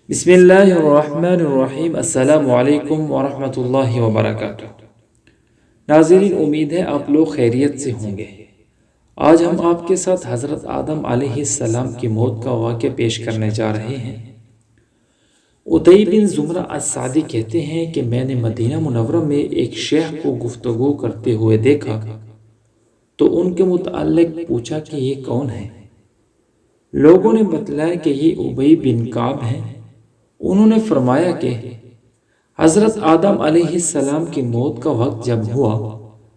بسم اللہ الرحمن الرحیم۔ السلام علیکم ورحمۃ اللہ وبرکاتہ۔ ناظرین، امید ہے آپ لوگ خیریت سے ہوں گے۔ آج ہم آپ کے ساتھ حضرت آدم علیہ السلام کی موت کا واقعہ پیش کرنے جا رہے ہیں۔ عدی بن زمرہ السعدی کہتے ہیں کہ میں نے مدینہ منورہ میں ایک شیخ کو گفتگو کرتے ہوئے دیکھا تو ان کے متعلق پوچھا کہ یہ کون ہے۔ لوگوں نے بتلایا کہ یہ ابی بن کعب ہیں۔ انہوں نے فرمایا کہ حضرت آدم علیہ السلام کی موت کا وقت جب ہوا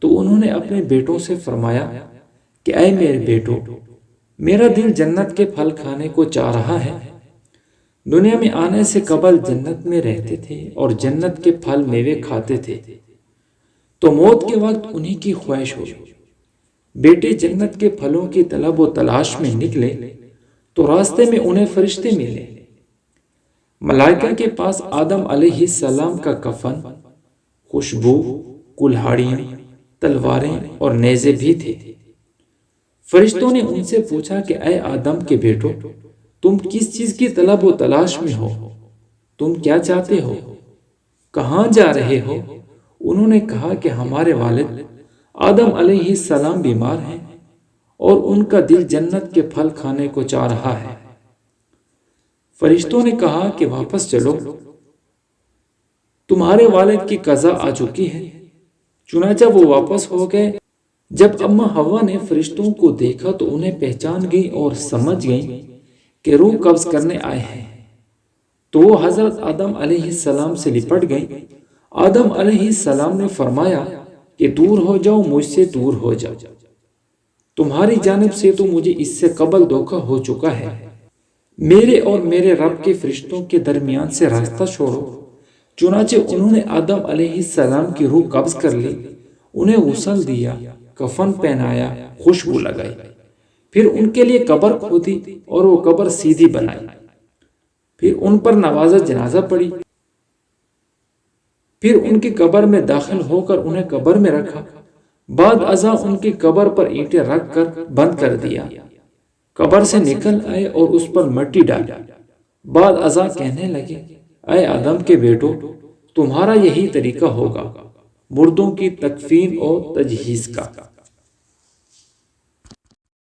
تو انہوں نے اپنے بیٹوں سے فرمایا کہ اے میرے بیٹو، میرا دل جنت کے پھل کھانے کو چاہ رہا ہے۔ دنیا میں آنے سے قبل جنت میں رہتے تھے اور جنت کے پھل میوے کھاتے تھے، تو موت کے وقت انہی کی خواہش ہوئی۔ بیٹے جنت کے پھلوں کی طلب و تلاش میں نکلے تو راستے میں انہیں فرشتے ملے۔ ملائکہ کے پاس آدم علیہ السلام کا کفن، خوشبو، کلہاڑیاں، تلواریں اور نیزے بھی تھے۔ فرشتوں نے ان سے پوچھا کہ اے آدم کے بیٹو، تم کس چیز کی طلب و تلاش میں ہو؟ تم کیا چاہتے ہو؟ کہاں جا رہے ہو؟ انہوں نے کہا کہ ہمارے والد آدم علیہ السلام بیمار ہیں اور ان کا دل جنت کے پھل کھانے کو چاہ رہا ہے۔ فرشتوں نے کہا کہ واپس چلو، تمہارے والد کی قضا آ چکی ہے۔ چنانچہ وہ واپس ہو گئے۔ جب اماں حوا نے فرشتوں کو دیکھا تو انہیں پہچان گئی اور سمجھ گئی کہ روح قبض کرنے آئے ہیں، تو وہ حضرت آدم علیہ السلام سے لپٹ گئی۔ آدم علیہ السلام نے فرمایا کہ دور ہو جاؤ، مجھ سے دور ہو جاؤ، تمہاری جانب سے تو مجھے اس سے قبل دھوکہ ہو چکا ہے۔ میرے اور میرے رب کے فرشتوں کے درمیان سے راستہ چھوڑو۔ چنانچہ انہوں نے آدم علیہ السلام کی روح قبض کر لی، انہیں غسل دیا، کفن پہنایا، خوشبو لگائی، پھر ان کے لیے قبر کھودی اور وہ قبر سیدھی بنائی، پھر ان پر نماز جنازہ پڑھی، پھر ان کی قبر میں داخل ہو کر انہیں قبر میں رکھا۔ بعد ازاں ان کی قبر پر اینٹیں رکھ کر بند کر دیا۔ قبر سے نکل آئے اور اس پر مٹی ڈالی۔ بعد ازاں کہنے لگے، اے آدم کے بیٹو، تمہارا یہی طریقہ ہوگا مردوں کی تکفین اور تجہیز کا۔